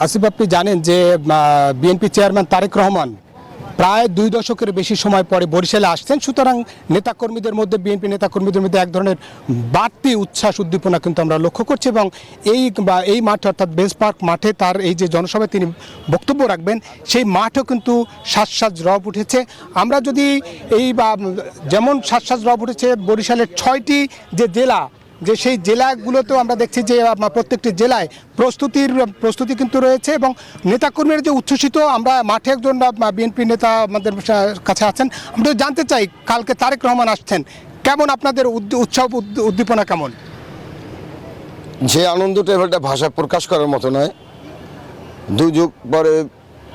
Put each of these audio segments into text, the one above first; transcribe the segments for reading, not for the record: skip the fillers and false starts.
আসিফ, আপনি জানেন যে বিএনপি চেয়ারম্যান তারেক রহমান প্রায় 2 দশকের বেশি সময় পরে বরিশালে আসছেন। সুতরাং নেতাকর্মীদের মধ্যে, বিএনপি নেতাকর্মীদের মধ্যে এক ধরনের বাড়তি উচ্ছ্বাস উদ্দীপনা কিন্তু আমরা লক্ষ্য করছি এবং এই মাঠে অর্থাৎ বেস পার্ক মাঠে তার এই যে জনসভায় তিনি বক্তব্য রাখবেন সেই মাঠও কিন্তু সাজ রব উঠেছে। আমরা যদি যেমন সাজ রব উঠেছে বরিশালের 6টি যে জেলা, যে সেই জেলাগুলোতেও আমরা দেখছি যে প্রত্যেকটি জেলায় প্রস্তুতি কিন্তু রয়েছে এবং নেতাকর্মীরা যে উচ্ছ্বসিত। আমরা মাঠে একজন বিএনপি নেতা আমাদের কাছে আছেন, আমরা জানতে চাই কালকে তারেক রহমান আসছেন, কেমন আপনাদের উৎসব উদ্দীপনা কেমন? যে আনন্দটা এটা ভাষায় প্রকাশ করার মতো নয়। 2 যুগ পরে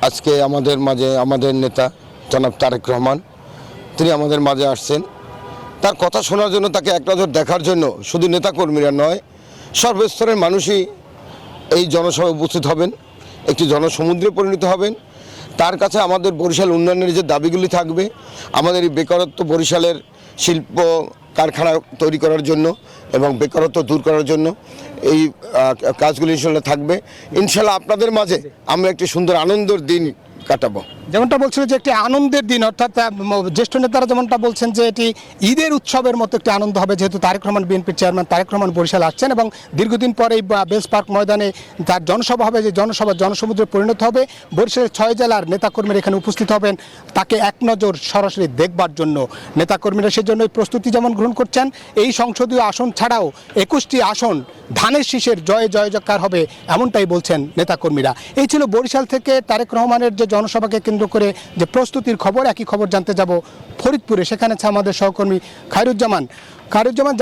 আজকে আমাদের মাঝে আমাদের নেতা জনাব তারেক রহমান তিনি আমাদের মাঝে আসছেন। তার কথা শোনার জন্য, তাকে এক নজর দেখার জন্য শুধু নেতাকর্মীরা নয়, সর্বস্তরের মানুষই এই জনসভায় উপস্থিত হবেন, একটি জনসমুদ্রে পরিণত হবেন। তার কাছে আমাদের বরিশাল উন্নয়নের যে দাবিগুলি থাকবে, আমাদের এই বেকারত্ব, বরিশালের শিল্প কারখানা তৈরি করার জন্য এবং বেকারত্ব দূর করার জন্য এই কাজগুলি ইনশাল্লাহ থাকবে। ইনশাল্লাহ আপনাদের মাঝে আমরা একটি সুন্দর আনন্দের দিন কাটাবো। যেমনটা বলছিল যে একটি আনন্দের দিন, অর্থাৎ জ্যেষ্ঠ নেতারা যেমনটা বলছেন যে এটি ঈদের উৎসবের মতো একটি আনন্দ হবে, যেহেতু তারেক রহমান, বিএনপির চেয়ারম্যান তারেক রহমান বরিশাল আসছেন এবং দীর্ঘদিন পরে এই বেস পার্ক ময়দানে তার জনসভা হবে, যে জনসভা জনসমুদ্রে পরিণত হবে। বরিশালের 6 জেলার নেতাকর্মীরা এখানে উপস্থিত হবেন তাকে এক নজর সরাসরি দেখবার জন্য। নেতাকর্মীরা সেজন্যই প্রস্তুতি যেমন গ্রহণ করছেন। এই সংসদীয় আসন ছাড়াও 21টি আসন ধানের শীষের জয় জয়কার হবে, এমনটাই বলছেন নেতাকর্মীরা। এই ছিল বরিশাল থেকে তারেক রহমানের যে জনসভাকে কেন্দ্র করে যে প্রস্তুতির খবর। একই খবর জানতে যাব ফরিদপুরে, সেখানে আছে আমাদের সহকর্মী খায়রুজ্জামান।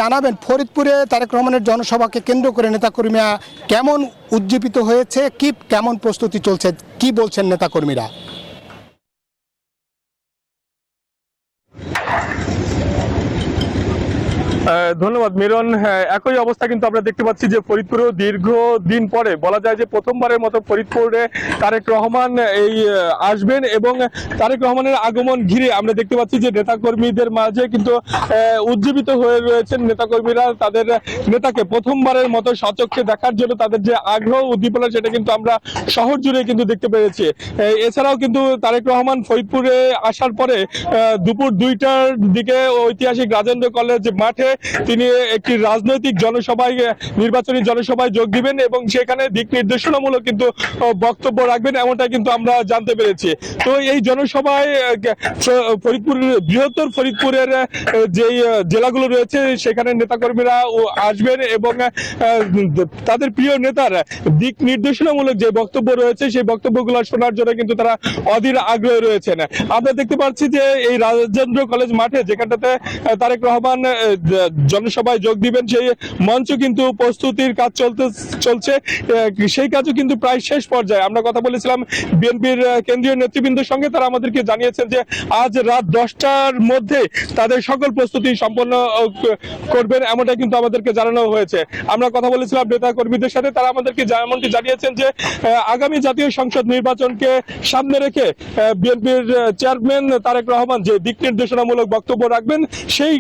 জানাবেন ফরিদপুরে তারেক রহমানের জনসভাকে কেন্দ্র করে নেতাকর্মীরা কেমন উজ্জীবিত হয়েছে, কেমন প্রস্তুতি চলছে, কি বলছেন নেতাকর্মীরা? ধন্যবাদ মিরন। একই অবস্থা কিন্তু আমরা দেখতে পাচ্ছি যে ফরিদপুরেও দীর্ঘদিন পরে বলা যায় যে প্রথমবারের মতো ফরিদপুরে তারেক রহমান আসবেন এবং তারেক রহমানের আগমন ঘিরে আমরা দেখতে পাচ্ছি যে নেতাকর্মীদের মাঝে কিন্তু উজ্জীবিত হয়ে রয়েছেন নেতাকর্মীরা। তাদের নেতাকে প্রথমবারের মতো সচক্ষে দেখার জন্য তাদের যে আগ্রহ উদ্দীপনা সেটা কিন্তু আমরা শহর জুড়ে কিন্তু দেখতে পেয়েছি। এছাড়াও কিন্তু তারেক রহমান ফরিদপুরে আসার পরে দুপুর 2টার দিকে ঐতিহাসিক রাজেন্দ্র কলেজ মাঠে তিনি একটি রাজনৈতিক জনসভায়, নির্বাচনী জনসভায় যোগ দিবেন এবং সেখানে দিক নির্দেশনামূলক কিন্তু বক্তব্য রাখবেন, এমনটা কিন্তু আমরা জানতে পেরেছি। তো এই জনসভায় বৃহত্তর ফরিদপুরের যেই জেলাগুলো রয়েছে সেখানে নেতাকর্মীরা আসবেন এবং তাদের প্রিয় নেতার দিক নির্দেশনামূলক যে বক্তব্য রয়েছে সেই বক্তব্যগুলো শোনার জন্য কিন্তু তারা অধীর আগ্রহে রয়েছেন। আমরা দেখতে পাচ্ছি যে এই রাজেন্দ্র কলেজ মাঠে, যেখানটাতে তারেক রহমান জনসভায় যোগ দিবেন, সেই মঞ্চ কিন্তু প্রস্তুতির কাজ চলছে। সেই কাজও কিন্তু প্রায় শেষ পর্যায়ে। আমরা কথা বলেছিলাম বিএনপির কেন্দ্রীয় নেতৃবৃন্দের সঙ্গে, তারা আমাদেরকে জানিয়েছেন যে আজ রাত 10টার মধ্যে তাদের সকল প্রস্তুতি সম্পন্ন করবেন, এমনটা কিন্তু আমাদেরকে জানানো হয়েছে। আমরা কথা বলেছিলাম নেতা কর্মীদের সাথে, তারা আমাদেরকে এমনটি জানিয়েছেন যে আগামী জাতীয় সংসদ নির্বাচনকে সামনে রেখে বিএনপির চেয়ারম্যান তারেক রহমান যে দিক নির্দেশনামূলক বক্তব্য রাখবেন, সেই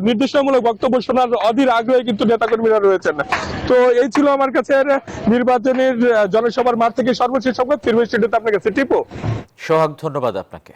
নির্দেশনামূলক বক্তব্য শোনার অধীর আগ্রহে কিন্তু নেতাকর্মীরা রয়েছেন। তো এই ছিল আমার কাছে নির্বাচনের জনসভার মাঠ থেকে সর্বশেষ সংবাদ। ফিরবে স্টুডিওতে আপনার কাছে টিপু। সোহাগ, ধন্যবাদ আপনাকে।